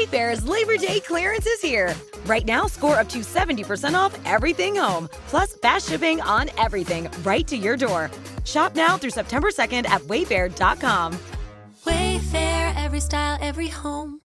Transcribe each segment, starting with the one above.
Wayfair's Labor Day clearance is here. Right now, score up to 70% off everything home, plus fast shipping on everything right to your door. Shop now through September 2nd at wayfair.com. Wayfair, every style, every home.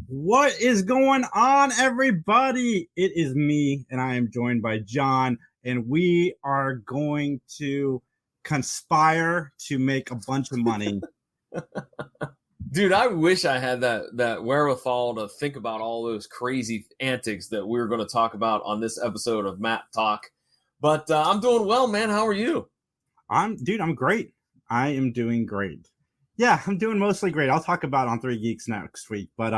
What is going on, everybody? It is me, and I am joined by John, and we are going to conspire to make a bunch of money. Dude, I wish I had that wherewithal to think about all those crazy antics that we were going to talk about on this episode of MatTalk. But I'm doing well, man. How are you? I'm great. I am doing great. Yeah, I'm doing mostly great. I'll talk about on 3 Geeks next week. But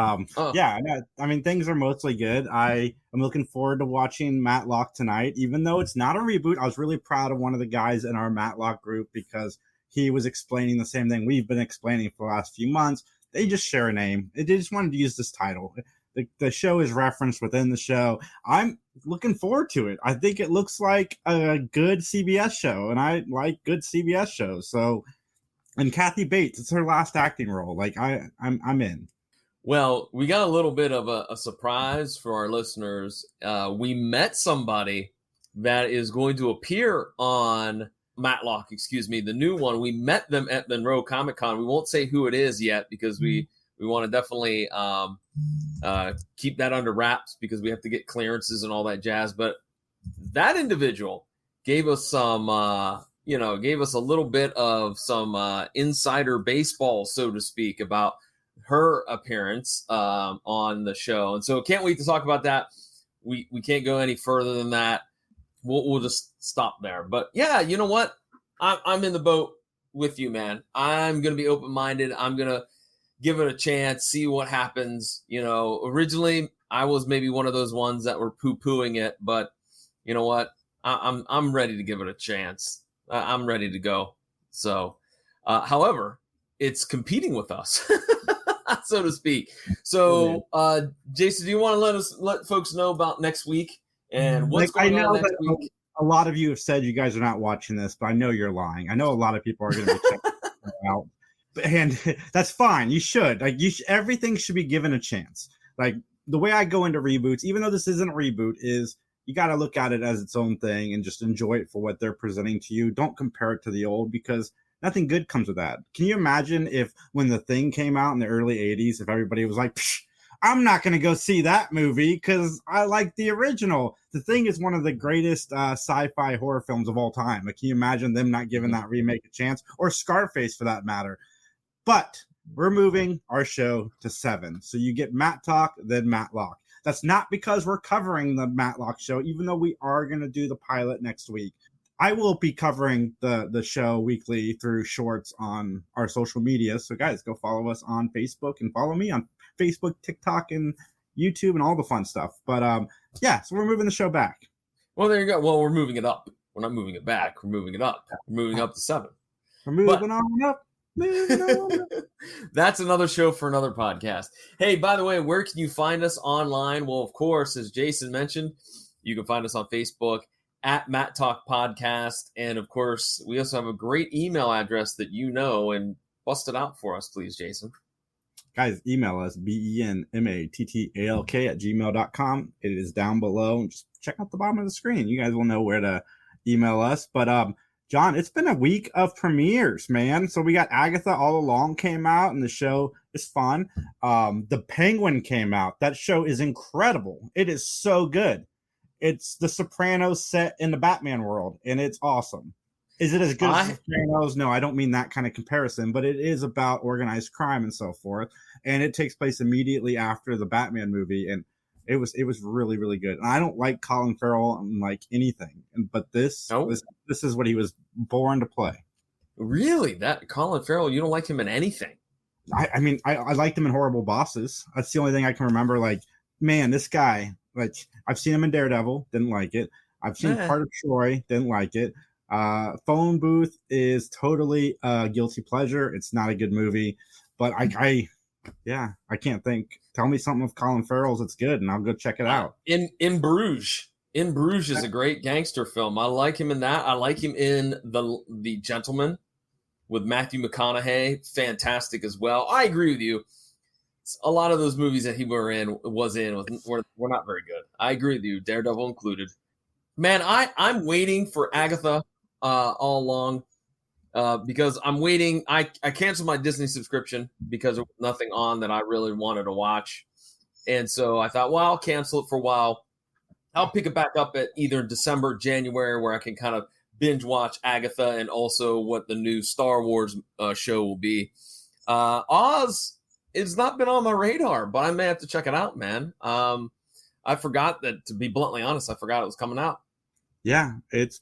yeah, I mean, things are mostly good. I am looking forward to watching Matlock tonight. Even though it's not a reboot, I was really proud of one of the guys in our Matlock group because he was explaining the same thing we've been explaining for the last few months. They just share a name. They just wanted to use this title. The show is referenced within the show. I'm looking forward to it. I think it looks like a good CBS show, and I like good CBS shows. So... And Kathy Bates, it's her last acting role. Like I'm in. Well, we got a little bit of a surprise for our listeners. We met somebody that is going to appear on Matlock, the new one. We met them at Monroe Comic Con. We won't say who it is yet because we want to definitely keep that under wraps because we have to get clearances and all that jazz. But that individual gave us some... gave us a little bit of some insider baseball, so to speak, about her appearance on the show. And so can't wait to talk about that. We can't go any further than that. We'll just stop there. But yeah, you know what? I'm in the boat with you, man. I'm going to be open-minded. I'm going to give it a chance, see what happens. Originally I was maybe one of those ones that were poo-pooing it, but you know what? I'm ready to give it a chance. I'm ready to go. So, however, it's competing with us, so to speak. So, Jason, do you want to let folks know about next week and what's going on next week? A lot of you have said you guys are not watching this, but I know you're lying. I know a lot of people are going to be checking it out, and that's fine. You should. Everything should be given a chance. Like the way I go into reboots, even though this isn't a reboot, is you got to look at it as its own thing and just enjoy it for what they're presenting to you. Don't compare it to the old because nothing good comes with that. Can you imagine if when The Thing came out in the early 80s, if everybody was like, I'm not going to go see that movie because I like the original. The Thing is one of the greatest sci-fi horror films of all time. Like, can you imagine them not giving that remake a chance? Or Scarface for that matter. But we're moving our show to 7. So you get MatTalk, then Matlock. That's not because we're covering the Matlock show, even though we are going to do the pilot next week. I will be covering the show weekly through shorts on our social media. So, guys, go follow us on Facebook and follow me on Facebook, TikTok, and YouTube and all the fun stuff. But, yeah, so we're moving the show back. Well, there you go. Well, we're moving it up. We're not moving it back. We're moving it up. We're moving up to 7. We're moving on up. That's another show for another podcast. Hey, by the way, where can you find us online? Well, of course, as Jason mentioned, you can find us on Facebook at MatTalk Podcast. And of course, we also have a great email address that and bust it out for us, please, Jason. Guys, email us, benmattalk@gmail.com. It is down below. Just check out the bottom of the screen. You guys will know where to email us. But, John, it's been a week of premieres, man. So we got Agatha All Along came out, and the show is fun. The Penguin came out. That show is incredible. It is so good. It's The Sopranos set in the Batman world, and it's awesome. Is it as good as The Sopranos? No, I don't mean that kind of comparison, but it is about organized crime and so forth. And it takes place immediately after the Batman movie, and it was really, really good. And I don't like Colin Farrell in like anything, but this is what he was born to play. Really? That Colin Farrell, you don't like him in anything? I mean, I liked him in Horrible Bosses. That's the only thing I can remember, like man, this guy, like, I've seen him in Daredevil, didn't like it. I've seen part of Troy, didn't like it. Phone Booth is totally a guilty pleasure. It's not a good movie, but I can't think. Tell me something of Colin Farrell's that's good, and I'll go check it out. In Bruges. In Bruges is a great gangster film. I like him in that. I like him in The Gentleman with Matthew McConaughey. Fantastic as well. I agree with you. A lot of those movies that he were not very good. I agree with you, Daredevil included. Man, I'm waiting for Agatha all along because I'm waiting. I canceled my Disney subscription because there was nothing on that I really wanted to watch. And so I thought, well, I'll cancel it for a while. I'll pick it back up at either December, January, where I can kind of binge watch Agatha and also what the new Star Wars show will be. Oz, it's not been on my radar, but I may have to check it out, man. I forgot that, to be bluntly honest, I forgot it was coming out. Yeah, it's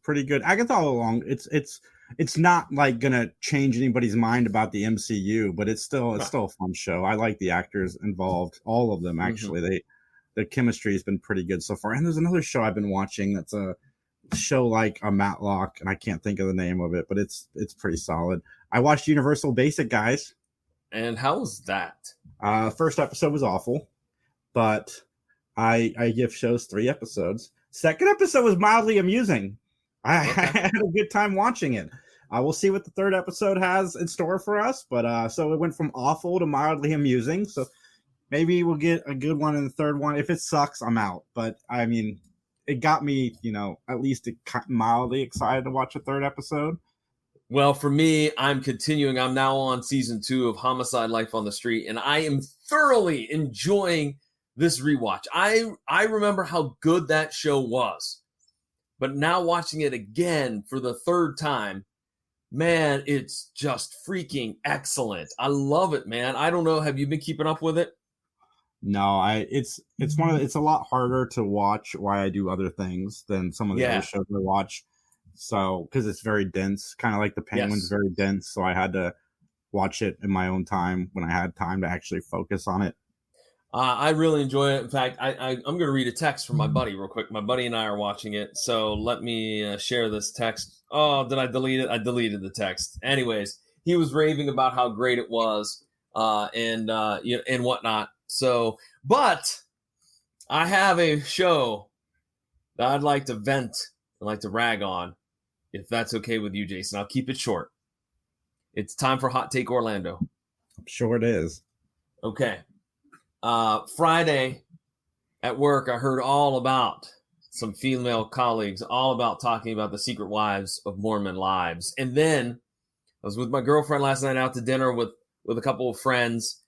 pretty good. Agatha all along, it's not like gonna change anybody's mind about the MCU, but it's still a fun show. I like the actors involved, all of them actually. Mm-hmm. The chemistry has been pretty good so far. And there's another show I've been watching that's a show like a Matlock, and I can't think of the name of it, but it's pretty solid. I watched Universal Basic, guys. And how was that? First episode was awful, but I give shows 3 episodes. Second episode was mildly amusing. I had a good time watching it. We'll see what the 3rd episode has in store for us. But so it went from awful to mildly amusing. So maybe we'll get a good one in the 3rd one. If it sucks, I'm out. But I mean, it got me, at least mildly excited to watch a 3rd episode. Well, for me, I'm continuing. I'm now on season 2 of Homicide: Life on the Street, and I am thoroughly enjoying this rewatch. I remember how good that show was, but now watching it again for the 3rd time, man, it's just freaking excellent. I love it, man. I don't know. Have you been keeping up with it? No, it's a lot harder to watch while I do other things than some of the other shows I watch. So, because it's very dense, kind of like The Penguin's very dense. So I had to watch it in my own time when I had time to actually focus on it. I really enjoy it. In fact, I'm going to read a text from my buddy real quick. My buddy and I are watching it. So let me share this text. Oh, did I delete it? I deleted the text. Anyways, he was raving about how great it was and whatnot. So, but I have a show that I'd like to vent and like to rag on, if that's okay with you, Jason. I'll keep it short. It's time for Hot Take Orlando. I'm sure it is. Okay. Friday at work, I heard all about some female colleagues, all about talking about the secret wives of Mormon lives. And then I was with my girlfriend last night out to dinner with a couple of friends.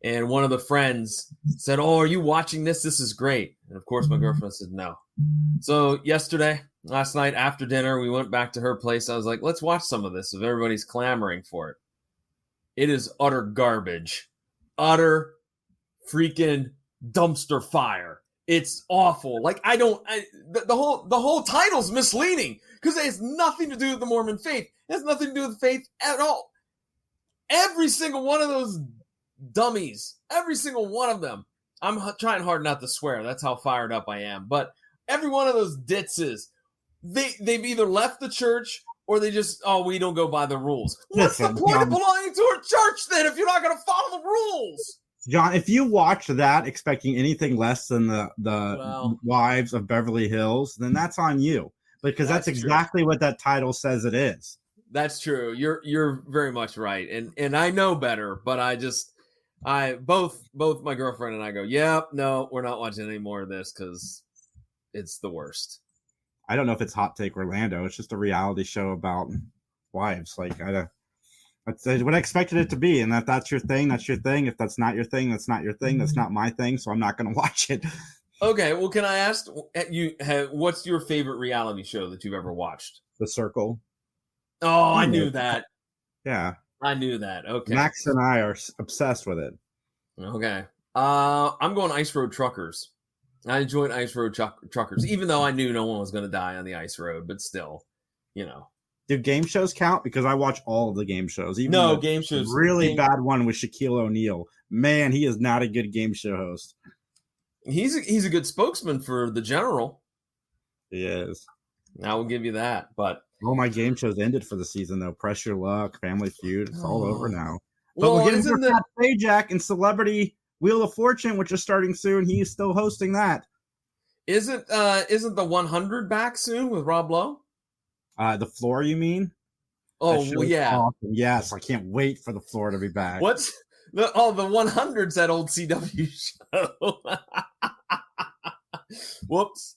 And one of the friends said, "Oh, are you watching this? This is great." And of course, my girlfriend said no. So last night after dinner, we went back to her place. I was like, let's watch some of this if everybody's clamoring for it. It is utter garbage. Utter freaking dumpster fire. It's awful. Like, the whole title's misleading because it has nothing to do with the Mormon faith. It has nothing to do with faith at all. Every single one of those dummies, every single one of them. I'm trying hard not to swear. That's how fired up I am. But every one of those ditzes, they've either left the church or they just, we don't go by the rules. What's the point of belonging to a church then if you're not going to follow the rules? John, if you watch that expecting anything less than the Wives of Beverly Hills, then that's on you, because that's exactly what that title says it is. That's true. You're very much right, and I know better, but both my girlfriend and I go, no, we're not watching any more of this because it's the worst. I don't know if it's Hot Take Orlando. It's just a reality show about wives. Like, that's what I expected it to be, and that's your thing. That's your thing. If that's not your thing, that's not your thing. That's not my thing, so I'm not going to watch it. Okay, well, can I ask you, what's your favorite reality show that you've ever watched? The Circle. Oh, I knew that. Yeah. I knew that. Okay. Max and I are obsessed with it. Okay. I'm going Ice Road Truckers. I enjoyed Ice Road Truckers, even though I knew no one was going to die on the ice road, but still, Do game shows count? Because I watch all of the game shows. Even game shows. Bad one with Shaquille O'Neal. Man, he is not a good game show host. He's a good spokesman for the general. He is. I will give you that. But all my game shows ended for the season, though. Press Your Luck, Family Feud, it's all over now. But well, we're getting more Pat Sajak and Celebrity Wheel of Fortune, which is starting soon. He's still hosting that. Isn't the 100 back soon with Rob Lowe? The Floor, you mean? Oh, well, yeah. Awesome. Yes, I can't wait for the Floor to be back. What's the 100's that old CW show? Whoops.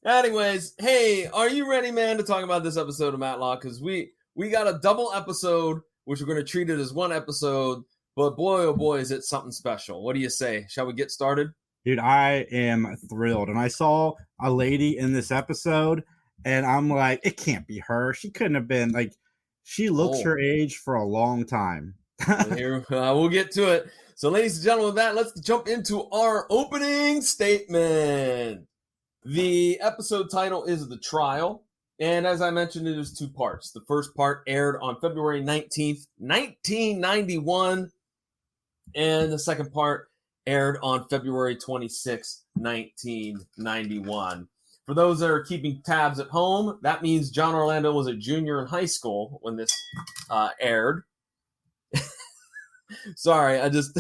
Anyways, hey, are you ready, man, to talk about this episode of Matlock? Because we got a double episode, which we're going to treat it as one episode. But boy, oh boy, is it something special. What do you say? Shall we get started? Dude, I am thrilled. And I saw a lady in this episode, and I'm like, it can't be her. She couldn't have been, like, she looks her age for a long time. Here, we'll get to it. So, ladies and gentlemen, with that, let's jump into our opening statement. The episode title is The Trial, and as I mentioned, it is two parts. The first part aired on February 19th, 1991, and the second part aired on February 26th, 1991. For those that are keeping tabs at home, that means John Orlando was a junior in high school when this aired. Sorry, I just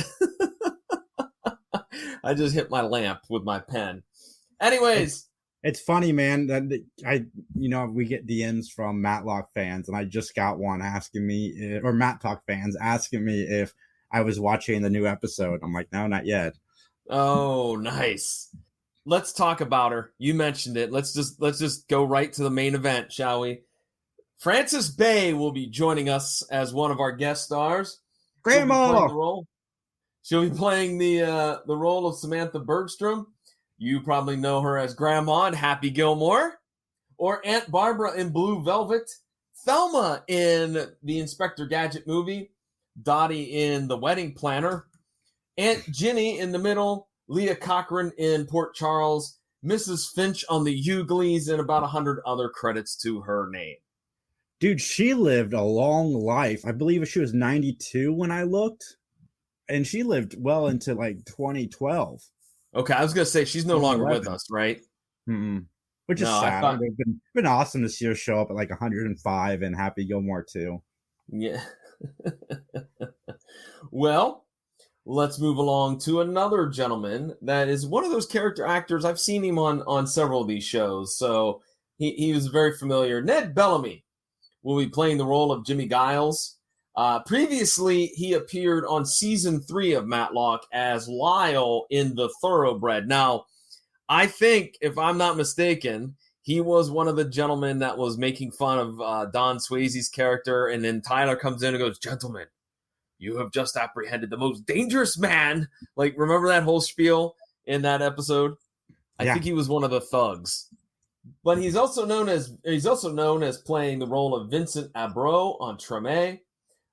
hit my lamp with my pen. Anyways, it's funny, man, that we get DMs from Matlock fans, and I just got one asking me, or MatTalk fans asking me if I was watching the new episode. I'm like, no, not yet. Oh, nice. Let's talk about her. You mentioned it. Let's just go right to the main event, shall we? Frances Bay will be joining us as one of our guest stars. Grandma. She'll be playing the role of Samantha Bergstrom. You probably know her as Grandma in Happy Gilmore, or Aunt Barbara in Blue Velvet, Thelma in the Inspector Gadget movie, Dottie in The Wedding Planner, Aunt Ginny in The Middle, Leah Cochran in Port Charles, Mrs. Finch on The Hughleys, and about 100 other credits to her name. Dude, she lived a long life. I believe she was 92 when I looked, and she lived well into like 2012. Okay, I was going to say she's no longer with us, right? Mm-mm. Which is sad. It's been awesome to see her show up at like 105 in Happy Gilmore too. Yeah. Well, let's move along to another gentleman that is one of those character actors. I've seen him on several of these shows, so he was very familiar. Ned Bellamy will be playing the role of Jimmy Giles. Previously, he appeared on season 3 of Matlock as Lyle in The Thoroughbred. Now, I think, if I'm not mistaken, he was one of the gentlemen that was making fun of Don Swayze's character, and then Tyler comes in and goes, "Gentlemen, you have just apprehended the most dangerous man." Like, remember that whole spiel in that episode? I think he was one of the thugs. But he's also known as playing the role of Vincent Abro on Treme,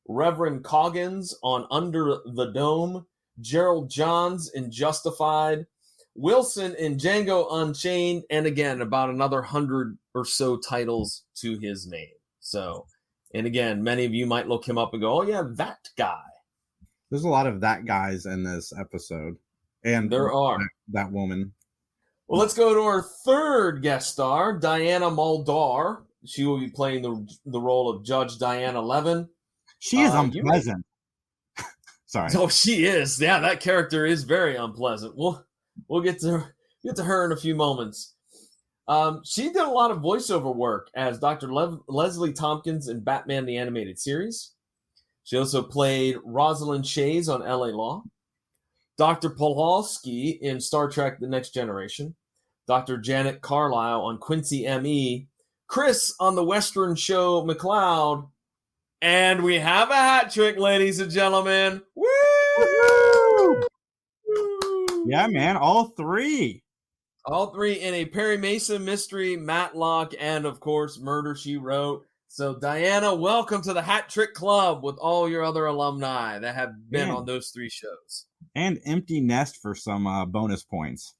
Reverend Coggins on Under the Dome, Gerald Johns in Justified, Wilson in Django Unchained, and again, about another 100 or so titles to his name. So, and again, many of you might look him up and go, "Oh yeah, that guy." There's a lot of that guys in this episode. And there are. That woman. Well, let's go to our third guest star, Diana Muldaur. She will be playing the role of Judge Diana Levin. She is unpleasant. Sorry. Oh, she is. Yeah, that character is very unpleasant. We'll get to her in a few moments. She did a lot of voiceover work as Dr. Leslie Tompkins in Batman the Animated Series. She also played Rosalind Shays on LA Law, Dr. Polowski in Star Trek The Next Generation, Dr. Janet Carlisle on Quincy M.E., Chris on the Western show McCloud, and we have a hat trick, ladies and gentlemen. Woo! Yeah, man, all three. All three in a Perry Mason mystery, Matlock, and of course, Murder, She Wrote. So, Diana, welcome to the Hat Trick Club with all your other alumni that have been on those 3 shows. And Empty Nest for some bonus points.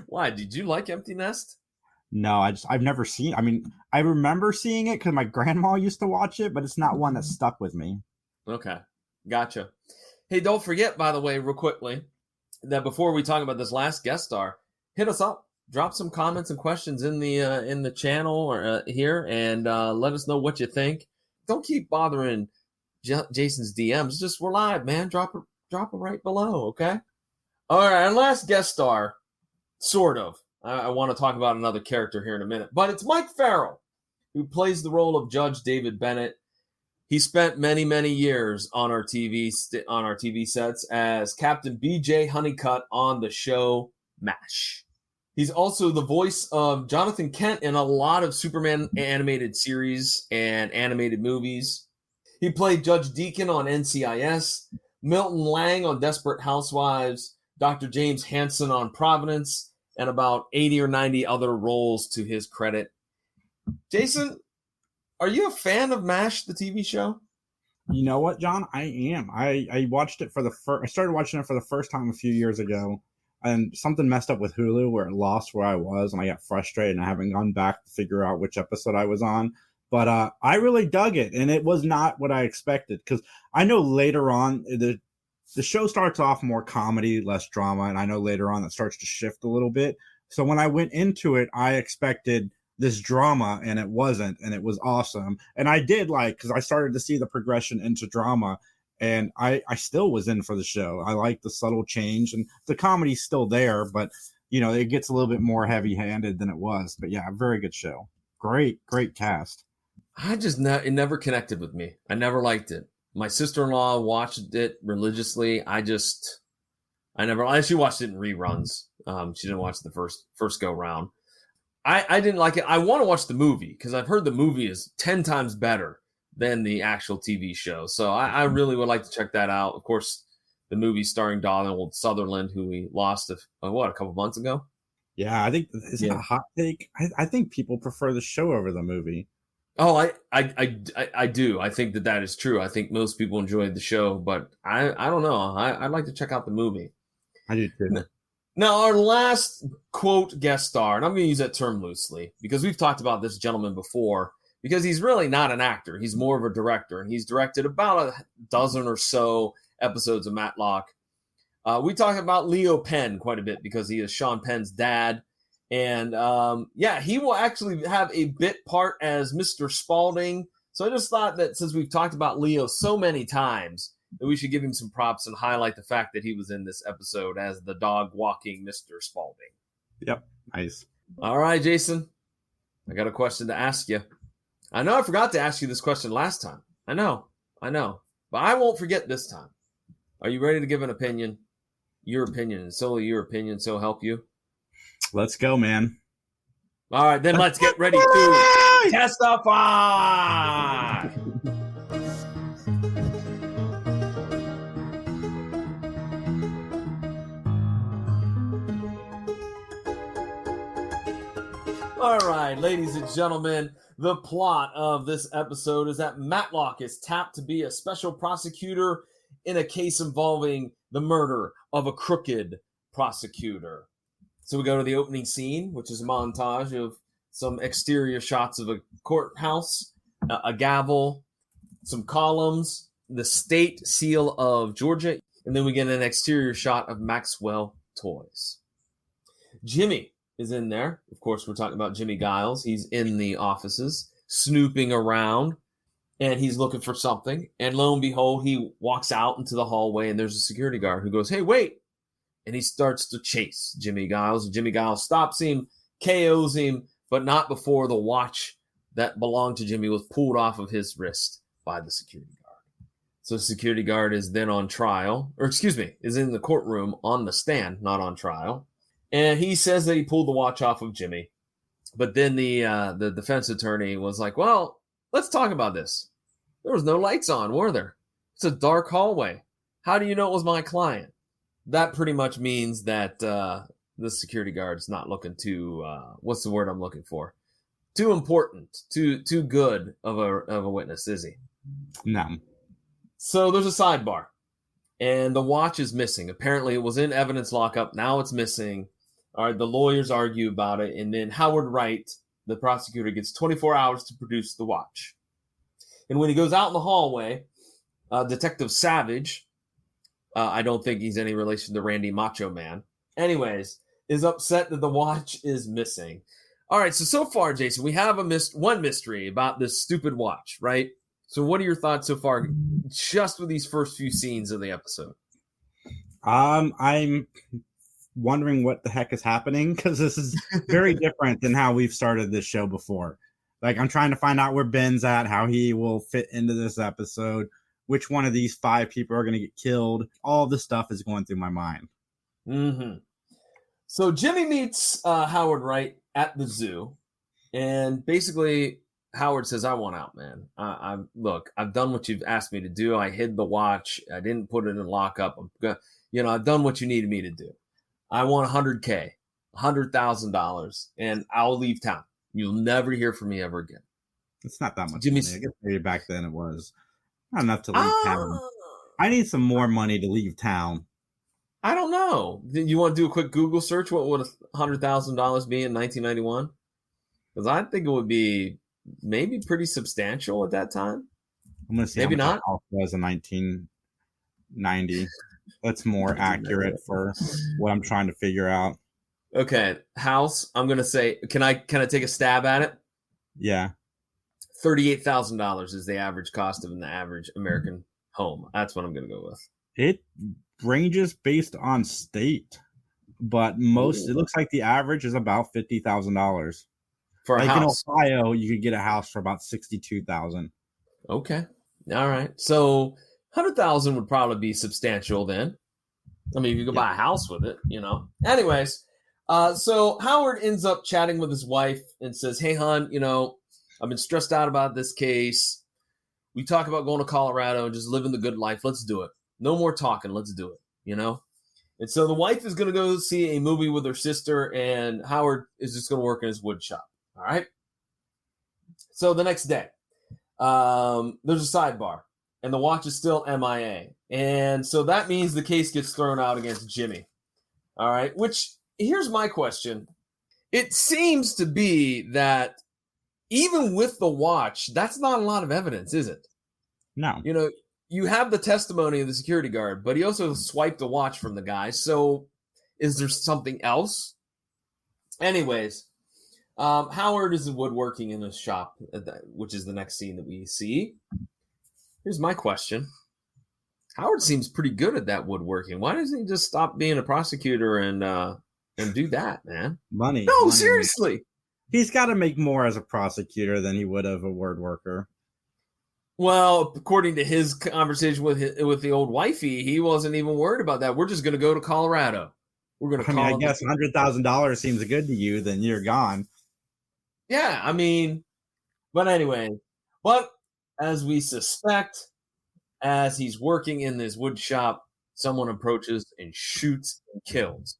Why? Did you like Empty Nest? No, I've never seen. I mean, I remember seeing it because my grandma used to watch it, but it's not one that stuck with me. Okay, gotcha. Hey, don't forget, by the way, real quickly, that before we talk about this last guest star, hit us up. Drop some comments and questions in the channel or here, and let us know what you think. Don't keep bothering Jason's DMs. Just we're live, man. Drop it right below, okay? All right, our last guest star, sort of. I want to talk about another character here in a minute, but it's Mike Farrell, who plays the role of Judge David Bennett. He spent many, many years on our TV sets as Captain B.J. Honeycutt on the show MASH. He's also the voice of Jonathan Kent in a lot of Superman animated series and animated movies. He played Judge Deacon on NCIS, Milton Lang on Desperate Housewives, Dr. James Hansen on Providence, and about 80 or 90 other roles to his credit. Jason, are you a fan of MASH, the TV show? You know what, John? I am. I watched it I started watching it for the first time a few years ago, and something messed up with Hulu where it lost where I was, and I got frustrated, and I haven't gone back to figure out which episode I was on. But I really dug it, and it was not what I expected, because I know later on the show starts off more comedy, less drama, and I know later on it starts to shift a little bit. So when I went into it, I expected this drama, and it wasn't, and it was awesome. And I did because I started to see the progression into drama, and I still was in for the show. I like the subtle change, and the comedy's still there, but it gets a little bit more heavy-handed than it was. But yeah, very good show. Great cast. It never connected with me. I never liked it. My sister-in-law watched it religiously. She watched it in reruns. She didn't watch the first go round. I didn't like it. I want to watch the movie because I've heard the movie is 10 times better than the actual TV show. So I really would like to check that out. Of course, the movie starring Donald Sutherland, who we lost a couple months ago. Yeah, I think is it a hot take? I think people prefer the show over the movie. Oh, I do. I think that is true. I think most people enjoyed the show, but I don't know. I'd like to check out the movie. I do too. Now, our last quote guest star, and I'm going to use that term loosely because we've talked about this gentleman before, because he's really not an actor. He's more of a director, and he's directed about a dozen or so episodes of Matlock. We talk about Leo Penn quite a bit because he is Sean Penn's dad. And he will actually have a bit part as Mr. Spaulding. So I just thought that since we've talked about Leo so many times, that we should give him some props and highlight the fact that he was in this episode as the dog walking Mr. Spaulding. Yep, nice. All right, Jason, I got a question to ask you. I know I forgot to ask you this question last time. I know, but I won't forget this time. Are you ready to give an opinion? Your opinion, and solely your opinion, so help you? Let's go, man. All right, then let's get ready to testify. All right, ladies and gentlemen, the plot of this episode is that Matlock is tapped to be a special prosecutor in a case involving the murder of a crooked prosecutor. So we go to the opening scene, which is a montage of some exterior shots of a courthouse, a gavel, some columns, the state seal of Georgia, and then we get an exterior shot of Maxwell Toys. Jimmy is in there. Of course, we're talking about Jimmy Giles. He's in the offices, snooping around, and he's looking for something. And lo and behold, he walks out into the hallway, and there's a security guard who goes, "Hey, wait!" And he starts to chase Jimmy Giles. Jimmy Giles stops him, KOs him, but not before the watch that belonged to Jimmy was pulled off of his wrist by the security guard. So the security guard is then on trial, is in the courtroom on the stand, not on trial. And he says that he pulled the watch off of Jimmy. But then the defense attorney was like, well, let's talk about this. There was no lights on, were there? It's a dark hallway. How do you know it was my client? That pretty much means that the security guard is not looking too, what's the word I'm looking for? Too important, too good of a witness, is he? No. So there's a sidebar, and the watch is missing. Apparently it was in evidence lockup. Now it's missing. All right, the lawyers argue about it, and then Howard Wright, the prosecutor, gets 24 hours to produce the watch. And when he goes out in the hallway, Detective Savage I don't think he's any relation to Randy Macho Man. Anyways, is upset that the watch is missing. All right, so far, Jason, we have one mystery about this stupid watch, right? So what are your thoughts so far, just with these first few scenes of the episode? I'm wondering what the heck is happening, because this is very different than how we've started this show before. Like, I'm trying to find out where Ben's at, how he will fit into this episode, which one of these 5 people are going to get killed. All this stuff is going through my mind. Mm-hmm. So Jimmy meets Howard right at the zoo, and basically Howard says, I want out, man. Look, I've done what you've asked me to do. I hid the watch. I didn't put it in lockup. I've done what you needed me to do. I want $100K, $100,000, and I'll leave town. You'll never hear from me ever again. It's not that much money. I guess maybe back then it was not enough to leave town. I need some more money to leave town. I don't know. You want to do a quick Google search? What would $100,000 be in 1991? Because I think it would be maybe pretty substantial at that time. I'm going to see maybe how much not. It was in 1990. That's more accurate for what I'm trying to figure out. Okay, house. I'm going to say, can I take a stab at it? Yeah. $38,000 is the average cost of an average American home. That's what I'm going to go with. It ranges based on state, but it looks like the average is about $50,000 for a house. In Ohio, you could get a house for about $62,000. Okay, all right. So $100,000 would probably be substantial then. I mean, you could buy a house with it, Anyways, so Howard ends up chatting with his wife and says, "Hey, hon, I've been stressed out about this case. We talk about going to Colorado and just living the good life. Let's do it. No more talking. Let's do it, And so the wife is going to go see a movie with her sister, and Howard is just going to work in his wood shop. All right. So the next day, there's a sidebar, and the watch is still MIA. And so that means the case gets thrown out against Jimmy. All right. Which, here's my question. It seems to be that even with the watch, that's not a lot of evidence, is it? No. You have the testimony of the security guard, but he also swiped the watch from the guy. So is there something else? Anyways, Howard is woodworking in his shop, which is the next scene that we see. Here's my question. Howard seems pretty good at that woodworking. Why doesn't he just stop being a prosecutor and do that, man? Money. No, seriously. He's got to make more as a prosecutor than he would of a woodworker. Well, according to his conversation with the old wifey, he wasn't even worried about that. We're just going to go to Colorado. We're going to call. I guess $100,000 seems good to you. Then you're gone. Yeah, but anyway, as we suspect, as he's working in this wood shop, someone approaches and shoots and kills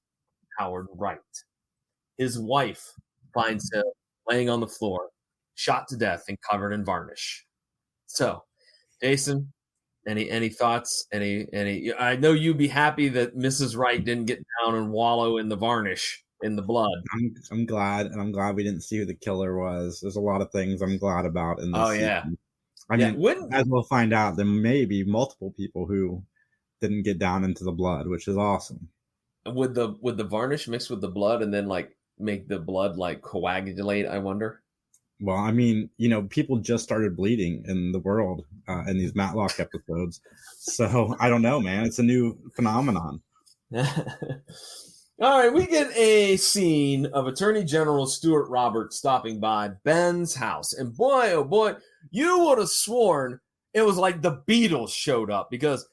Howard Wright. His wife finds him laying on the floor, shot to death and covered in varnish. So, Jason, any thoughts? Any? I know you'd be happy that Mrs. Wright didn't get down and wallow in the varnish, in the blood. I'm glad, and I'm glad we didn't see who the killer was. There's a lot of things I'm glad about in this season. As we'll find out, there may be multiple people who didn't get down into the blood, which is awesome. Would the varnish mix with the blood and then make the blood coagulate? I wonder. Well, people just started bleeding in the world in these Matlock episodes. So I don't know, man. It's a new phenomenon. All right, we get a scene of Attorney General Stuart Roberts stopping by Ben's house. And boy, oh boy, you would have sworn it was like the Beatles showed up, because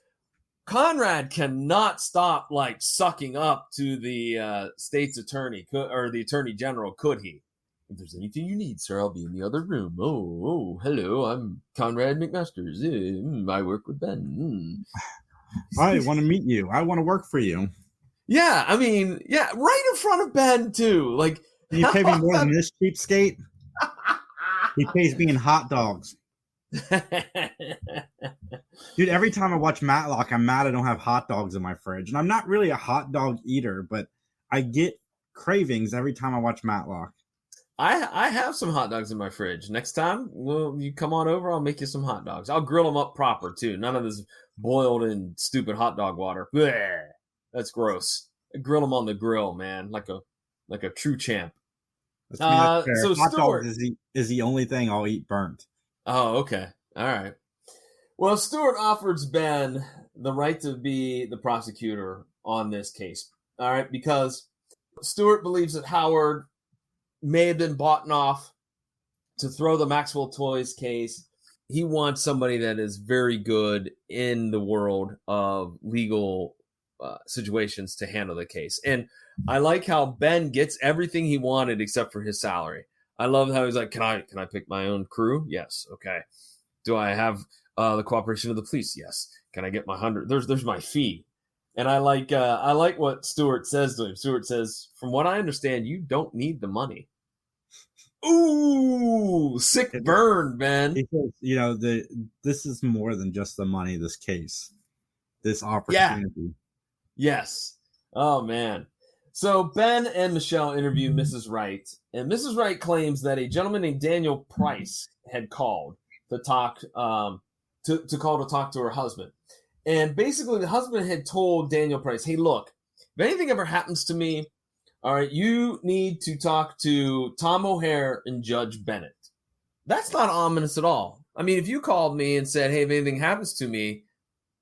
Conrad cannot stop sucking up to the state's attorney or the Attorney General, could he? If there's anything you need, sir, I'll be in the other room. Oh, hello, I'm Conrad McMasters. I work with Ben. I want to meet you. I want to work for you. Yeah, right in front of Ben, too. Can you pay me more than this cheapskate? He pays me in hot dogs. Dude, every time I watch Matlock, I'm mad I don't have hot dogs in my fridge. And I'm not really a hot dog eater, but I get cravings every time I watch Matlock. I have some hot dogs in my fridge. Next time, you come on over, I'll make you some hot dogs. I'll grill them up proper too. None of this boiled in stupid hot dog water. Blech, that's gross. I grill them on the grill, man, like a true champ. That's, I mean, that's fair. So Hot Stuart dogs is the only thing I'll eat burnt. Oh, okay. All right. Well, Stuart offers Ben the right to be the prosecutor on this case. All right, because Stuart believes that Howard may have been bought off to throw the Maxwell Toys case. He wants somebody that is very good in the world of legal situations to handle the case. And I like how Ben gets everything he wanted except for his salary. I love how he's like, can I pick my own crew? Yes. Okay. Do I have the cooperation of the police? Yes. Can I get my 100? There's my fee. And I like what Stuart says to him. Stuart says, from what I understand, you don't need the money. Ooh, sick burn, Ben. Because, this is more than just the money, this case, this opportunity. Yeah. Yes. Oh, man. So Ben and Michelle interview Mrs. Wright, and Mrs. Wright claims that a gentleman named Daniel Price had called to talk to talk to her husband. And basically, the husband had told Daniel Price, hey, look, if anything ever happens to me, all right, you need to talk to Tom O'Hare and Judge Bennett. That's not ominous at all. I mean, if you called me and said, hey, if anything happens to me,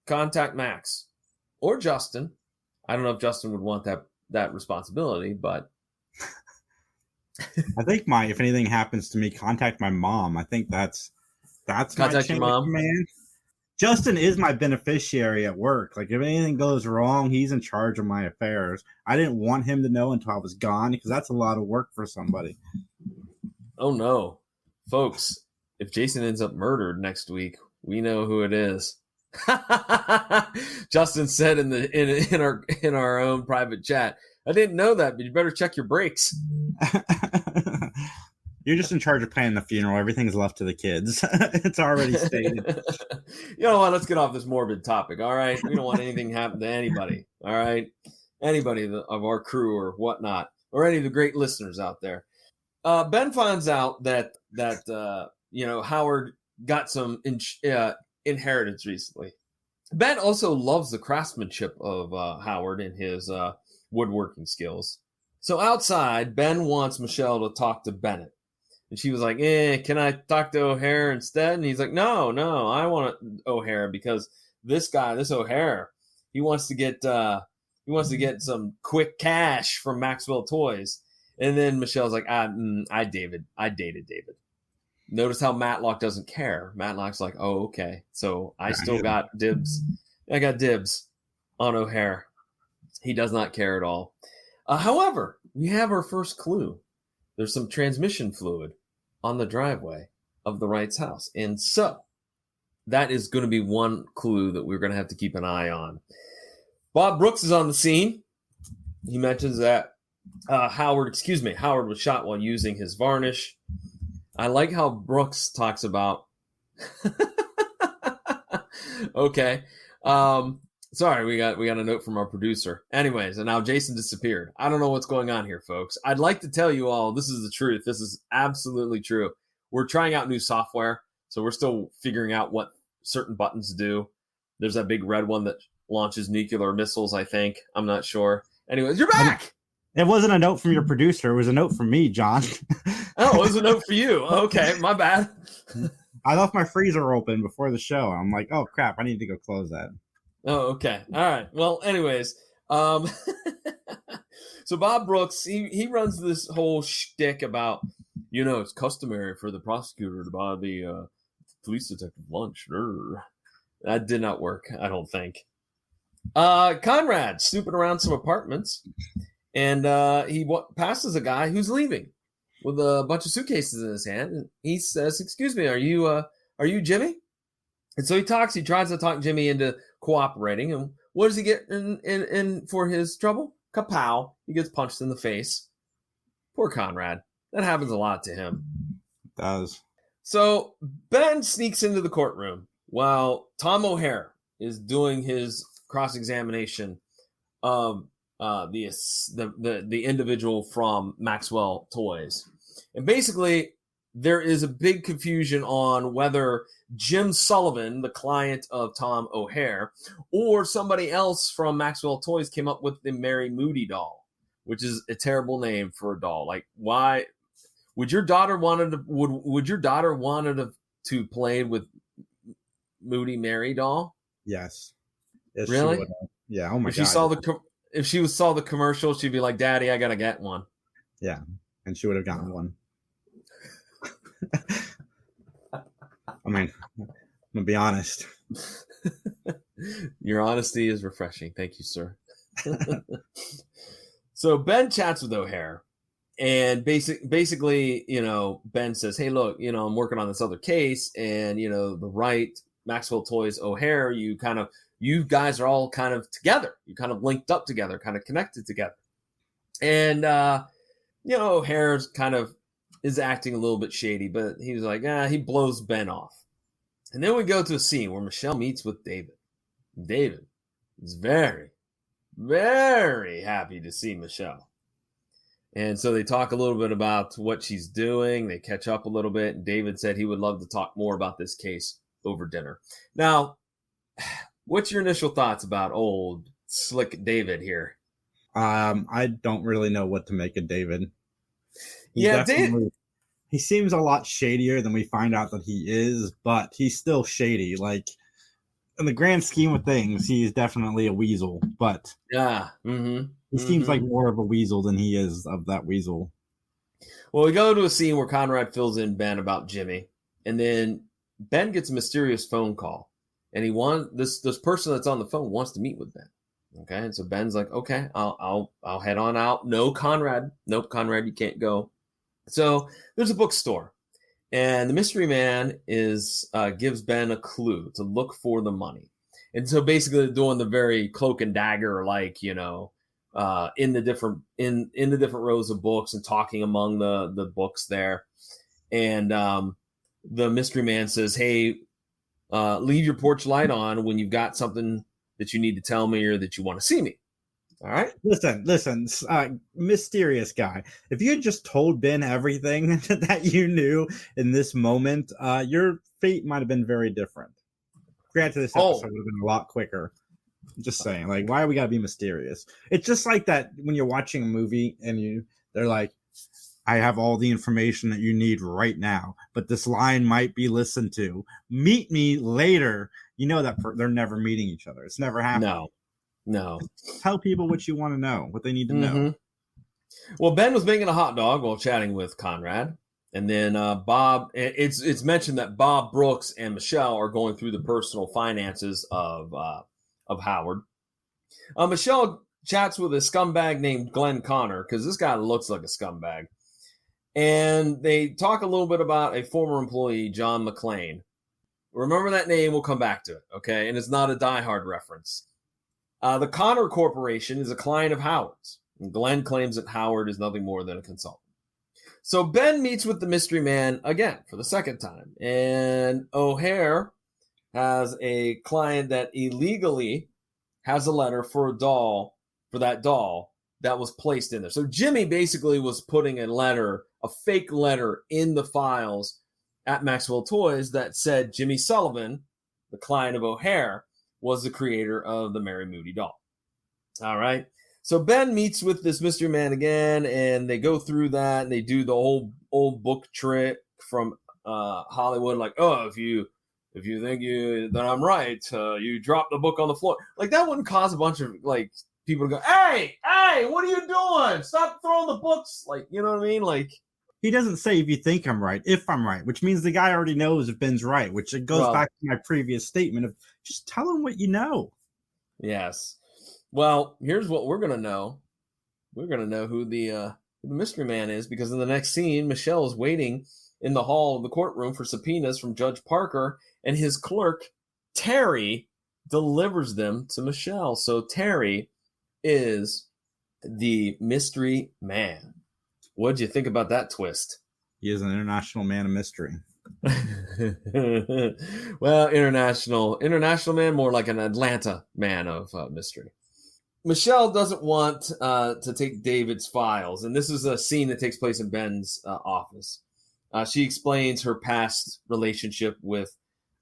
contact Max or Justin. I don't know if Justin would want that responsibility, but I think if anything happens to me, contact my mom. I think that's contact your mom. Man. Justin is my beneficiary at work. Like, if anything goes wrong, he's in charge of my affairs. I didn't want him to know until I was gone because that's a lot of work for somebody. Oh, no. Folks, if Jason ends up murdered next week, we know who it is. Justin said in our own private chat, I didn't know that, but you better check your brakes. You're just in charge of planning the funeral. Everything's left to the kids. It's already stated. You know what? Let's get off this morbid topic. All right. We don't want anything to happen to anybody. All right. Anybody of our crew or whatnot, or any of the great listeners out there. Ben finds out that Howard got some inheritance recently. Ben also loves the craftsmanship of Howard and his woodworking skills. So outside, Ben wants Michelle to talk to Bennett. And she was like, can I talk to O'Hare instead? And he's like, no, I want O'Hare because this O'Hare, he wants to get some quick cash from Maxwell Toys. And then Michelle's like, I dated David. Notice how Matlock doesn't care. Matlock's like, oh, okay. So I still got dibs. I got dibs on O'Hare. He does not care at all. However, we have our first clue. There's some transmission fluid on the driveway of the Wright's house. And so that is going to be one clue that we're going to have to keep an eye on. Bob Brooks is on the scene. He mentions that Howard was shot while using his varnish. I like how Brooks talks about okay. Sorry, we got a note from our producer. Anyways, and now Jason disappeared. I don't know what's going on here, folks. I'd like to tell you all this is the truth. This is absolutely true. We're trying out new software, so we're still figuring out what certain buttons do. There's that big red one that launches nuclear missiles, I think. I'm not sure. Anyways, you're back! It wasn't a note from your producer. It was a note from me, John. Oh, it was a note for you. Okay, my bad. I left my freezer open before the show. I'm like, oh, crap, I need to go close that. Oh, okay. All right. Well, anyways, so Bob Brooks, he runs this whole shtick about, it's customary for the prosecutor to buy the police detective lunch. That did not work, I don't think. Conrad snooping around some apartments, and he passes a guy who's leaving with a bunch of suitcases in his hand, and he says, "Excuse me, are you Jimmy?" And so he tries to talk Jimmy into cooperating. And what does he get in for his trouble? Kapow. He gets punched in the face. Poor Conrad. That happens a lot to him. It does. So Ben sneaks into the courtroom while Tom O'Hare is doing his cross-examination of the individual from Maxwell Toys. And basically, there is a big confusion on whether Jim Sullivan, the client of Tom O'Hare, or somebody else from Maxwell Toys came up with the Mary Moody doll, which is a terrible name for a doll. Like, why would your daughter would your daughter wanted to play with Moody Mary doll? Yes. Yes, really? She would have. Yeah. Oh my if god. If she saw the commercial, she'd be like, "Daddy, I gotta get one." Yeah, and she would have gotten one. I mean, I'm gonna be honest. Your honesty is refreshing. Thank you, sir. So Ben chats with O'Hare, and basically, Ben says, "Hey, look, I'm working on this other case, and the right Maxwell Toys O'Hare, you guys are all kind of together. You kind of linked up together, kind of connected together." And O'Hare's kind of is acting a little bit shady, but he was like, he blows Ben off. And then we go to a scene where Michelle meets with David. David is very, very happy to see Michelle. And so they talk a little bit about what she's doing. They catch up a little bit. And David said he would love to talk more about this case over dinner. Now, what's your initial thoughts about old slick David here? I don't really know what to make of David. He seems a lot shadier than we find out that he is, but he's still shady. Like, in the grand scheme of things, he is definitely a weasel, but he seems like more of a weasel than he is of that weasel. Well, we go to a scene where Conrad fills in Ben about Jimmy, and then Ben gets a mysterious phone call, and this person that's on the phone wants to meet with Ben. Okay, and so Ben's like, "Okay, I'll head on out." No, Conrad. Nope, Conrad, you can't go. So there's a bookstore, and the mystery man gives Ben a clue to look for the money. And so basically they're doing the very cloak and dagger, like, in the different rows of books and talking among the books there. And the mystery man says, "Hey, leave your porch light on when you've got something that you need to tell me or that you want to see me." All right. Listen, mysterious guy. If you had just told Ben everything that you knew in this moment, your fate might have been very different. Granted, this episode would have been a lot quicker. Just saying, like, why we gotta be mysterious? It's just like that when you're watching a movie and they're like, "I have all the information that you need right now, but this line might be listened to. Meet me later." You know that they're never meeting each other. It's never happening. No. Tell people what you want to know, what they need to know. Well, Ben was making a hot dog while chatting with Conrad. And then Bob, it's mentioned that Bob Brooks and Michelle are going through the personal finances of Howard. Michelle chats with a scumbag named Glenn Connor, because this guy looks like a scumbag. And they talk a little bit about a former employee, John McClane. Remember that name, we'll come back to it, okay? And it's not a Die Hard reference. The Connor Corporation is a client of Howard's, and Glenn claims that Howard is nothing more than a consultant. So Ben meets with the mystery man again for the second time, and O'Hare has a client that illegally has a letter for that doll that was placed in there. So Jimmy basically was putting a fake letter in the files at Maxwell Toys that said Jimmy Sullivan, the client of O'Hare, was the creator of the Mary Moody doll. All right. So Ben meets with this mystery man again, and they go through that, and they do the old book trick from Hollywood, like, "Oh, if you think that I'm right, you drop the book on the floor." Like, that wouldn't cause a bunch of like people to go, "Hey, what are you doing? Stop throwing the books!" Like, you know what I mean? Like, he doesn't say "if you think I'm right," if I'm right, which means the guy already knows if Ben's right, which it goes back to my previous statement of just tell him what you know. Yes. Well, here's what we're going to know. We're going to know who the mystery man is, because in the next scene, Michelle is waiting in the hall of the courtroom for subpoenas from Judge Parker, and his clerk, Terry, delivers them to Michelle. So Terry is the mystery man. What'd you think about that twist? He is an international man of mystery. Well, international man, more like an Atlanta man of mystery. Michelle doesn't want to take David's files, and this is a scene that takes place in Ben's office. She explains her past relationship with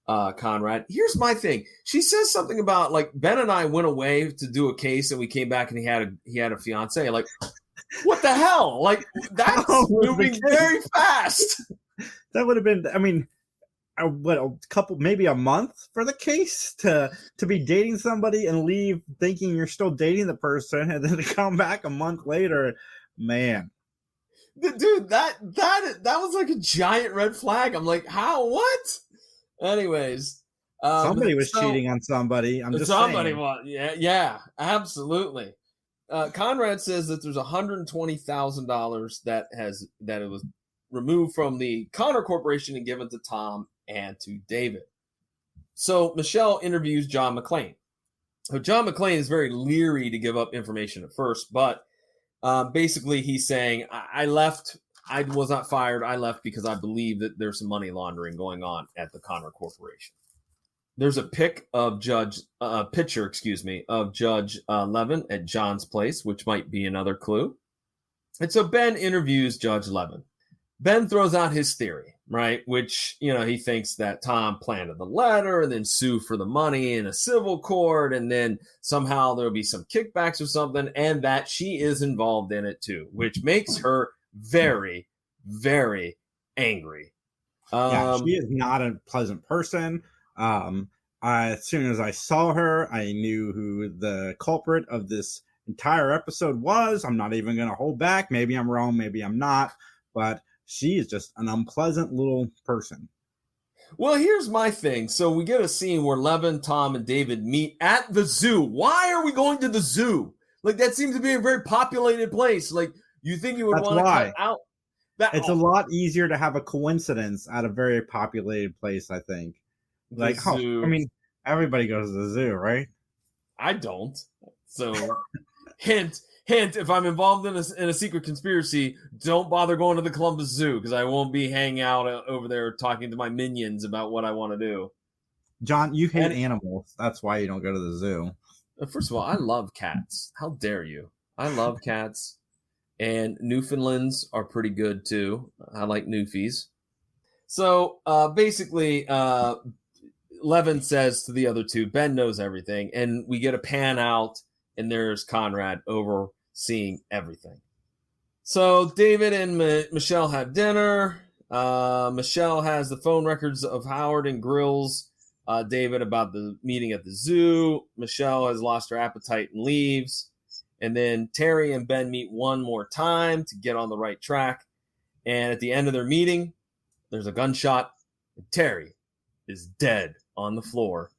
Conrad. Here's my thing. She says something about like Ben and I went away to do a case, and we came back and he had a fiance. Like, what the hell? Like, that's moving very fast. That would have been. I mean, what, a couple, maybe a month for the case to be dating somebody and leave thinking you're still dating the person, and then to come back a month later, man. Dude, that was like a giant red flag. I'm like, how? What? Anyways, somebody was cheating on somebody. I'm just saying. Was. Yeah, absolutely. Conrad says that there's $120,000 that it was removed from the Connor Corporation and given to Tom and to David. So Michelle interviews John McClane. So John McClane is very leery to give up information at first, but basically he's saying, I left. I was not fired. I left because I believe that there's some money laundering going on at the Connor Corporation. There's a picture of Judge Levin at John's place, which might be another clue. And so Ben interviews Judge Levin. Ben throws out his theory, right? Which, he thinks that Tom planted the letter and then sue for the money in a civil court. And then somehow there'll be some kickbacks or something. And that she is involved in it too, which makes her very, very angry. She is not a pleasant person. As soon as I saw her, I knew who the culprit of this entire episode was. I'm not even going to hold back. Maybe I'm wrong. Maybe I'm not. But she is just an unpleasant little person. Well, here's my thing. So we get a scene where Levin, Tom, and David meet at the zoo. Why are we going to the zoo? Like, that seems to be a very populated place. Like, you think you would want to cut out that? It's a lot easier to have a coincidence at a very populated place, I think. Like, everybody goes to the zoo, right? I don't. So, hint, if I'm involved in a secret conspiracy, don't bother going to the Columbus Zoo, because I won't be hanging out over there talking to my minions about what I want to do. John, you hate animals. That's why you don't go to the zoo. First of all, I love cats. How dare you? I love cats. And Newfoundlands are pretty good, too. I like Newfies. So, basically, Levin says to the other two, Ben knows everything. And we get a pan out, and there's Conrad overseeing everything. So, David and Michelle have dinner. Michelle has the phone records of Howard and grills David about the meeting at the zoo. Michelle has lost her appetite and leaves. And then Terry and Ben meet one more time to get on the right track. And at the end of their meeting, there's a gunshot. And Terry is dead on the floor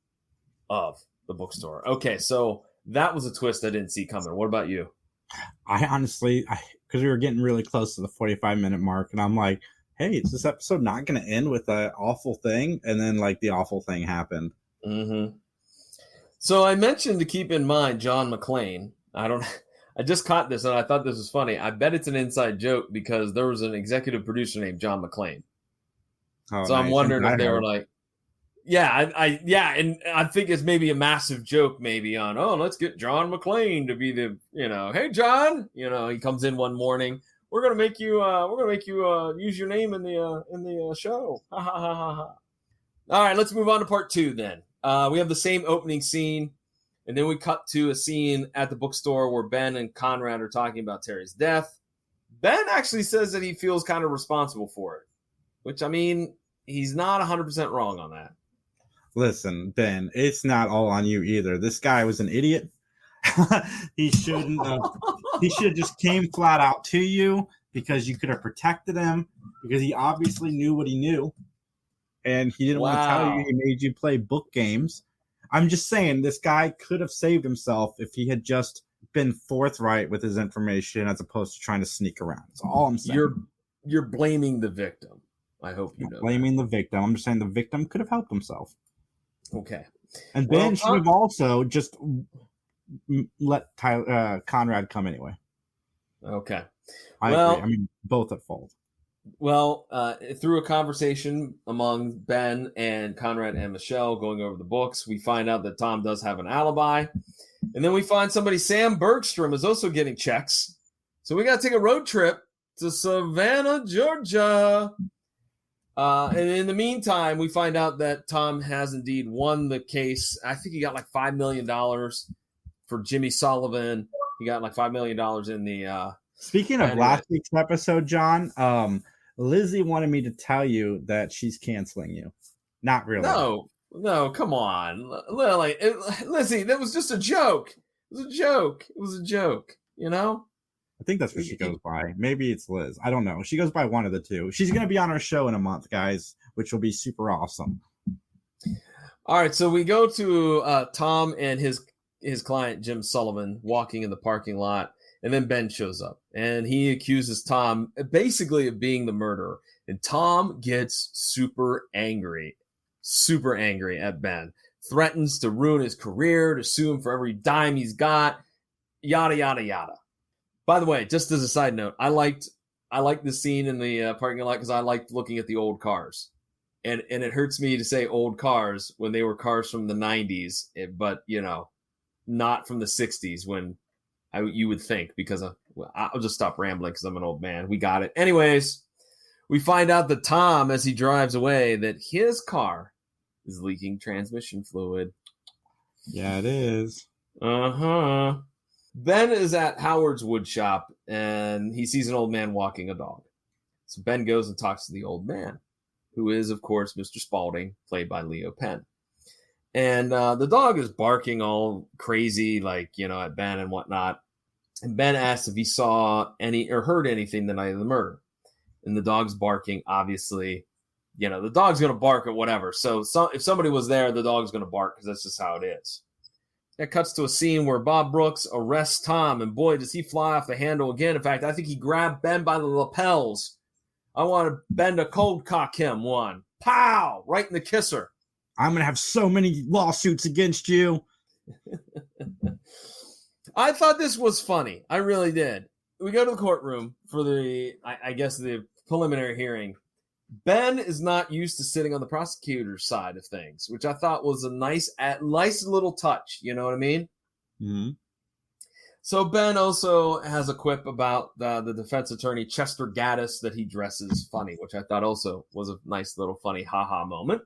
of the bookstore. Okay, so that was a twist I didn't see coming. What about you? I honestly, because we were getting really close to the 45-minute mark, and I'm like, hey, is this episode not going to end with an awful thing? And then, the awful thing happened. Mm-hmm. So I mentioned to keep in mind John McClane. I just caught this, and I thought this was funny. I bet it's an inside joke because there was an executive producer named John McClane. Oh, so nice. I'm wondering if they were like, and I think it's maybe a massive joke maybe on, let's get John McClane to be the, hey, John, he comes in one morning. We're going to make you use your name in the show. Ha, ha, ha, ha, ha. All right, let's move on to part 2 then. We have the same opening scene, and then we cut to a scene at the bookstore where Ben and Conrad are talking about Terry's death. Ben actually says that he feels kind of responsible for it, which, he's not 100% wrong on that. Listen, Ben, it's not all on you either. This guy was an idiot. He shouldn't have. He should have just came flat out to you because you could have protected him, because he obviously knew what he knew. And he didn't want to tell you. He made you play book games. I'm just saying, this guy could have saved himself if he had just been forthright with his information as opposed to trying to sneak around. That's all I'm saying. You're blaming the victim. I hope you know. Blaming the victim. I'm just saying the victim could have helped himself. Okay. And Ben should have also just let Conrad come anyway. Okay. I agree. Both at fault. Well, through a conversation among Ben and Conrad and Michelle going over the books, we find out that Tom does have an alibi. And then we find somebody, Sam Bergstrom, is also getting checks. So we got to take a road trip to Savannah, Georgia. And in the meantime, we find out that Tom has indeed won the case. I think he got like $5 million for Jimmy Sullivan. He got like $5 million in the... Speaking of last week's episode, John, Lizzie wanted me to tell you that she's canceling you. Not really. No, come on. Lizzie, that was just a joke. It was a joke, you know? I think that's what she goes by. Maybe it's Liz. I don't know. She goes by one of the two. She's going to be on our show in a month, guys, which will be super awesome. All right, so we go to Tom and his client, Jim Sullivan, walking in the parking lot, and then Ben shows up, and he accuses Tom basically of being the murderer. And Tom gets super angry at Ben, threatens to ruin his career, to sue him for every dime he's got, yada, yada, yada. By the way, just as a side note, I liked the scene in the parking lot because I liked looking at the old cars. And it hurts me to say old cars when they were cars from the 90s, but, you know, not from the 60s when you would think, because I'll just stop rambling because I'm an old man. We got it. Anyways, we find out that Tom, as he drives away, that his car is leaking transmission fluid. Yeah, it is. Uh-huh. Ben is at Howard's wood shop, and he sees an old man walking a dog. So Ben goes and talks to the old man, who is, of course, Mr. Spaulding, played by Leo Penn. And the dog is barking all crazy, like, you know, at Ben and whatnot. And Ben asks if he saw any or heard anything the night of the murder. And the dog's barking, obviously. You know, the dog's going to bark at whatever. So if somebody was there, the dog's going to bark because that's just how it is. That cuts to a scene where Bob Brooks arrests Tom, and boy, does he fly off the handle again. In fact, I think he grabbed Ben by the lapels. I want Ben to cold cock him one. Pow! Right in the kisser. I'm going to have so many lawsuits against you. I thought this was funny. I really did. We go to the courtroom for the preliminary hearing. Ben is not used to sitting on the prosecutor's side of things, which I thought was a nice little touch. You know what I mean? Mm-hmm. So Ben also has a quip about the defense attorney, Chester Gaddis, that he dresses funny, which I thought also was a nice little funny ha-ha moment.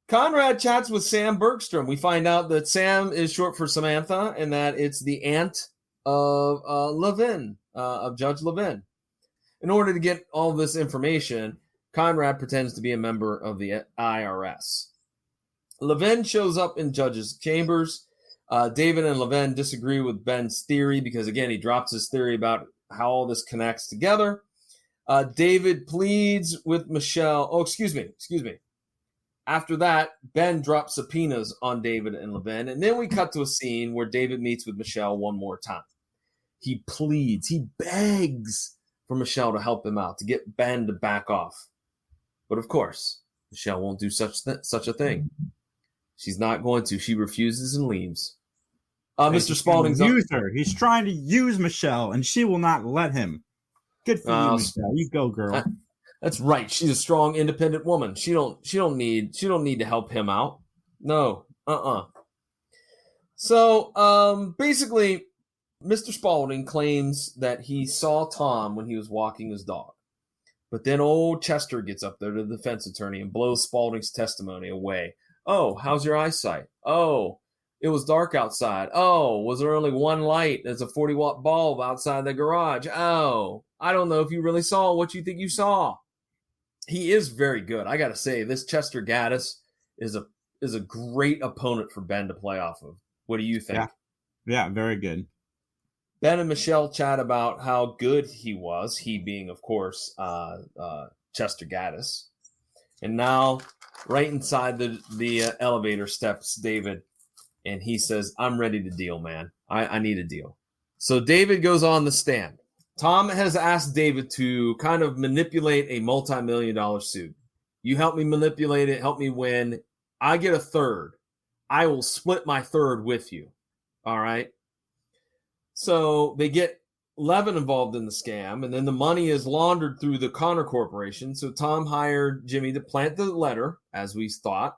Conrad chats with Sam Bergstrom. We find out that Sam is short for Samantha and that it's the aunt of Levin, of Judge Levin. In order to get all this information, Conrad pretends to be a member of the IRS. Levin shows up in Judge's chambers. David and Levin disagree with Ben's theory because, again, he drops his theory about how all this connects together. David pleads with Michelle. Oh, excuse me. After that, Ben drops subpoenas on David and Levin, and then we cut to a scene where David meets with Michelle one more time. He pleads, he begs for Michelle to help him out, to get Ben to back off. But of course, Michelle won't do such a thing. She's not going to. She refuses and leaves. Mr. Spaulding's user. He's trying to use Michelle, and she will not let him. Good for you, Michelle. You go, girl. That's right. She's a strong, independent woman. She don't need to help him out. No. So, basically, Mr. Spaulding claims that he saw Tom when he was walking his dog. But then old Chester gets up there to the defense attorney and blows Spaulding's testimony away. Oh, how's your eyesight? Oh, it was dark outside. Oh, was there only one light? There's a 40-watt bulb outside the garage. Oh, I don't know if you really saw what you think you saw. He is very good. I got to say, this Chester Gaddis is a great opponent for Ben to play off of. What do you think? Yeah, very good. Ben and Michelle chat about how good he was, he being, of course, Chester Gaddis. And now, right inside the elevator steps David, and he says, I'm ready to deal, man. I need a deal. So David goes on the stand. Tom has asked David to kind of manipulate a multi-million-dollar suit. You help me manipulate it, help me win. I get a third. I will split my third with you. All right? So they get Levin involved in the scam, and then the money is laundered through the Connor Corporation. So Tom hired Jimmy to plant the letter, as we thought,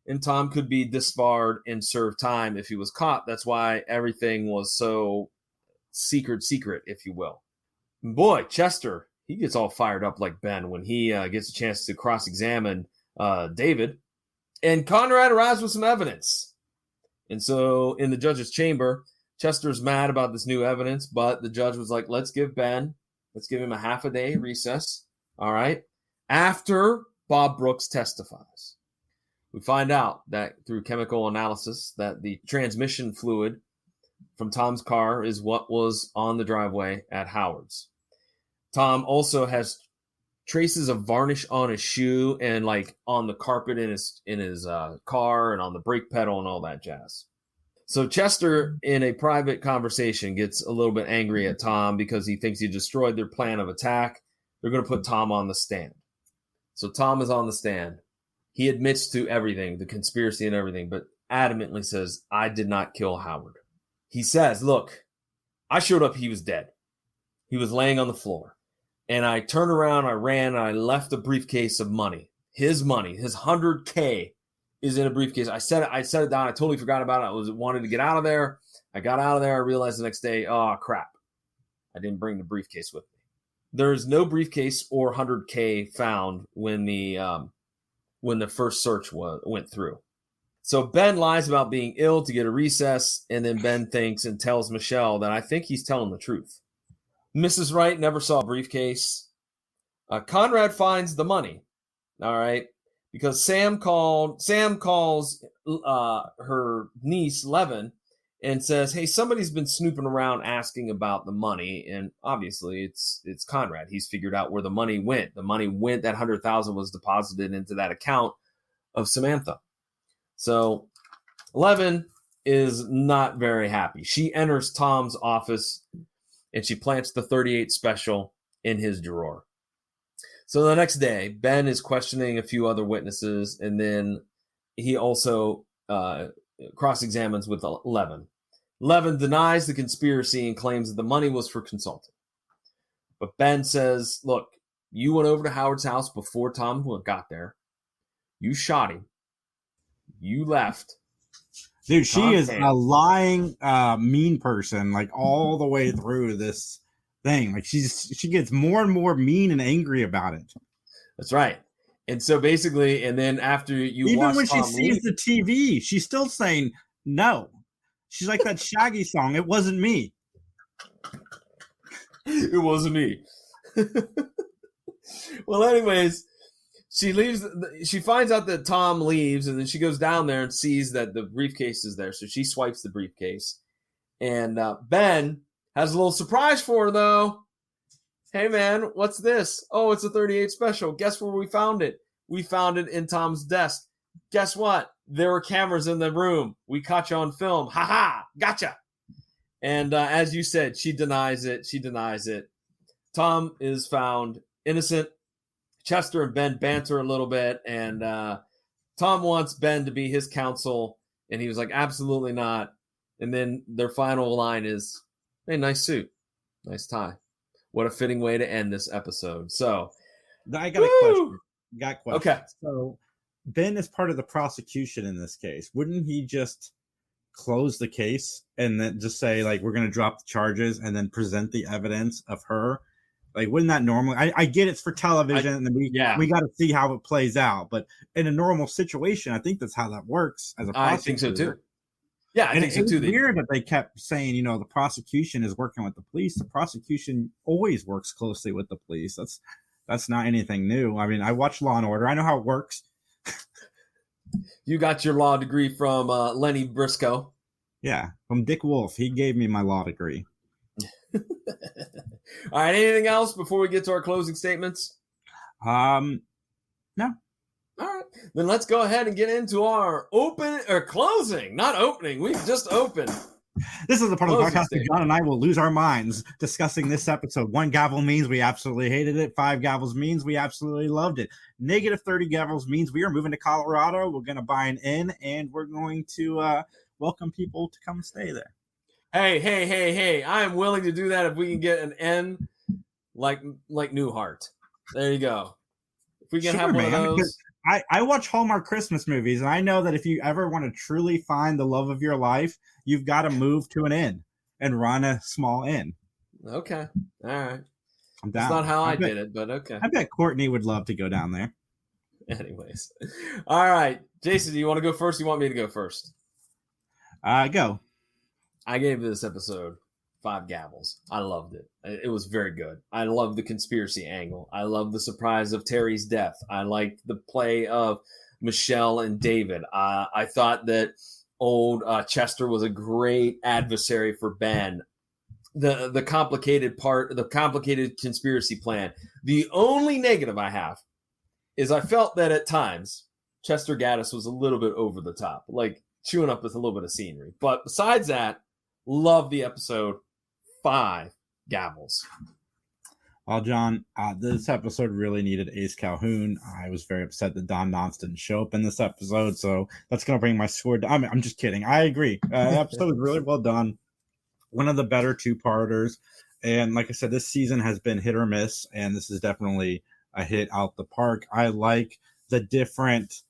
and Tom could be disbarred and serve time if he was caught. That's why everything was so secret, if you will. And boy, Chester, he gets all fired up like Ben when he gets a chance to cross-examine David. And Conrad arrives with some evidence. And so in the judge's chamber, Chester's mad about this new evidence, but the judge was like, let's give him a half a day recess. All right. After Bob Brooks testifies, we find out that through chemical analysis that the transmission fluid from Tom's car is what was on the driveway at Howard's. Tom also has traces of varnish on his shoe and like on the carpet in his car and on the brake pedal and all that jazz. So Chester, in a private conversation, gets a little bit angry at Tom because he thinks he destroyed their plan of attack. They're going to put Tom on the stand. So Tom is on the stand. He admits to everything, the conspiracy and everything, but adamantly says, I did not kill Howard. He says, look, I showed up, he was dead. He was laying on the floor. And I turned around, I ran, and I left a briefcase of money. His money, his $100K is in a briefcase. I set it down. I totally forgot about it. I wanted to get out of there. I got out of there. I realized the next day, oh, crap. I didn't bring the briefcase with me. There is no briefcase or $100K found when the first search went through. So Ben lies about being ill to get a recess, and then Ben thinks and tells Michelle that I think he's telling the truth. Mrs. Wright never saw a briefcase. Conrad finds the money. All right. Because Sam calls her niece, Levin, and says, hey, somebody's been snooping around asking about the money. And obviously it's Conrad. He's figured out where the money went. The money went, that $100,000 was deposited into that account of Samantha. So Levin is not very happy. She enters Tom's office and she plants the 38 special in his drawer. So the next day, Ben is questioning a few other witnesses, and then he also cross-examines with Levin. Levin denies the conspiracy and claims that the money was for consulting. But Ben says, look, you went over to Howard's house before Tom got there. You shot him. You left. Dude, she is a lying, mean person, like all the way through this thing. Like she gets more and more mean and angry about it. That's right. And so basically, and then after you even when she sees the TV, she's still saying no. She's like that Shaggy song. It wasn't me. It wasn't me. Well, anyways, she leaves. She finds out that Tom leaves, and then she goes down there and sees that the briefcase is there. So she swipes the briefcase, and Ben has a little surprise for her, though. Hey, man, what's this? Oh, it's a 38 special. Guess where we found it? We found it in Tom's desk. Guess what? There were cameras in the room. We caught you on film. Ha ha! Gotcha. And as you said, she denies it. She denies it. Tom is found innocent. Chester and Ben banter a little bit, and Tom wants Ben to be his counsel, and he was like, absolutely not. And then their final line is, hey, nice suit. Nice tie. What a fitting way to end this episode. So I got a question. Okay. So Ben is part of the prosecution in this case. Wouldn't he just close the case and then just say, like, we're going to drop the charges and then present the evidence of her? Like, wouldn't that normally? I get it's for television, and we got to see how it plays out. But in a normal situation, I think that's how that works. As a prosecutor. I think so too. Yeah, I think so too. It's weird that they kept saying, you know, the prosecution is working with the police. The prosecution always works closely with the police. That's not anything new. I mean, I watch Law and Order. I know how it works. You got your law degree from Lenny Briscoe. Yeah, from Dick Wolf. He gave me my law degree. All right, anything else before we get to our closing statements? No. All right, then let's go ahead and get into our closing, not opening. We've just opened. This is the part of the podcast that John and I will lose our minds discussing this episode. 1 gavel means we absolutely hated it. 5 gavels means we absolutely loved it. Negative 30 gavels means we are moving to Colorado. We're going to buy an inn, and we're going to welcome people to come stay there. Hey. I am willing to do that if we can get an N like Newhart. There you go. If we can have one of those. I watch Hallmark Christmas movies, and I know that if you ever want to truly find the love of your life, you've got to move to an inn and run a small inn. Okay. All right. I'm down. That's not how I did it, but okay. I bet Courtney would love to go down there. Anyways. All right. Jason, do you want to go first? Or you want me to go first? Go. I gave this episode 5 gavels. I loved it. It was very good. I loved the conspiracy angle. I loved the surprise of Terry's death. I liked the play of Michelle and David. I thought that old Chester was a great adversary for Ben. The complicated conspiracy plan. The only negative I have is I felt that at times Chester Gaddis was a little bit over the top, like chewing up with a little bit of scenery. But besides that, love the episode. 5 gavels. Well, John, this episode really needed Ace Calhoun. I was very upset that Don Knotts didn't show up in this episode, so that's going to bring my score down. I'm just kidding. I agree. The episode was really well done. One of the better 2-parters. And like I said, this season has been hit or miss, and this is definitely a hit out the park. I like the different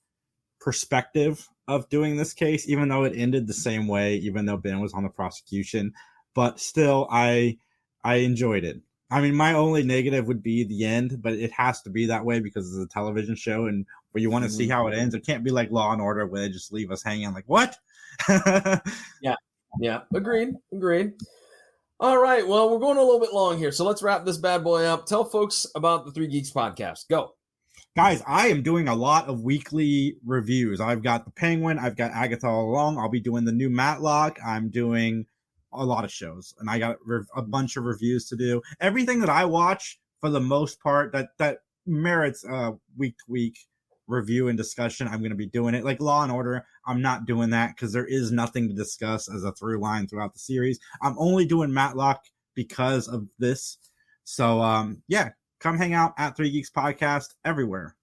perspective of doing this case, even though it ended the same way, even though Ben was on the prosecution. But still, I enjoyed it. I mean, my only negative would be the end, but it has to be that way because it's a television show, and where you want to see how it ends. It can't be like Law and Order where they just leave us hanging like, what? Yeah. Agreed. All right. Well, we're going a little bit long here, so let's wrap this bad boy up. Tell folks about the 3 Geeks podcast. Go. Guys, I am doing a lot of weekly reviews. I've got The Penguin. I've got Agatha All Along. I'll be doing the new Matlock. I'm doing a lot of shows, and I got a bunch of reviews to do. Everything that I watch, for the most part, that merits week to week review and discussion, I'm going to be doing it. Like Law and Order, I'm not doing that because there is nothing to discuss as a through line throughout the series. I'm only doing Matlock because of this. So come hang out at 3 Geeks Podcast everywhere.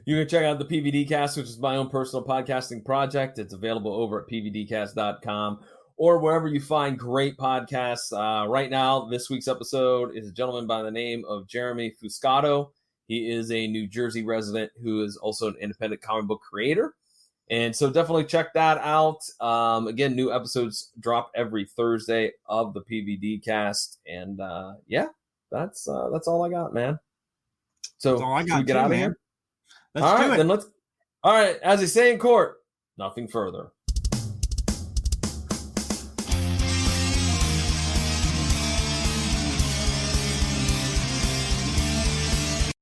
You can check out the PVD Cast, which is my own personal podcasting project. It's available over at pvdcast.com. or wherever you find great podcasts. Right now, this week's episode is a gentleman by the name of Jeremy Fuscato. He is a New Jersey resident who is also an independent comic book creator. And so definitely check that out. Again, new episodes drop every Thursday of the PVD Cast. And that's all I got, man. So that's all I got, should we get out of here? Let's do it. All right, as they say in court, nothing further.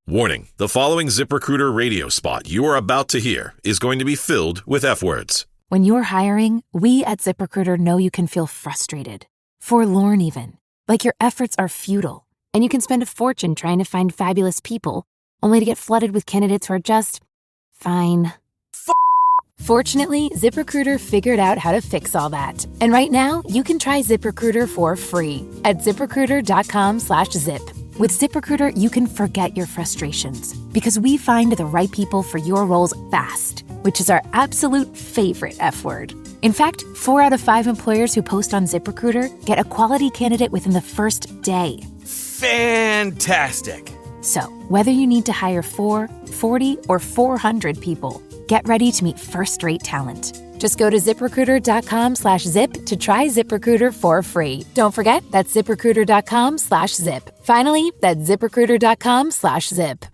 Warning, the following ZipRecruiter radio spot you are about to hear is going to be filled with F-words. When you're hiring, we at ZipRecruiter know you can feel frustrated, forlorn even, like your efforts are futile, and you can spend a fortune trying to find fabulous people, only to get flooded with candidates who are just fine. Fortunately, ZipRecruiter figured out how to fix all that. And right now, you can try ZipRecruiter for free at ZipRecruiter.com/zip. With ZipRecruiter, you can forget your frustrations because we find the right people for your roles fast, which is our absolute favorite F word. In fact, 4 out of 5 employers who post on ZipRecruiter get a quality candidate within the first day. Fantastic. So, whether you need to hire 4, 40, or 400 people, get ready to meet first-rate talent. Just go to ZipRecruiter.com/zip to try ZipRecruiter for free. Don't forget, that's ZipRecruiter.com/zip. Finally, that's ZipRecruiter.com/zip.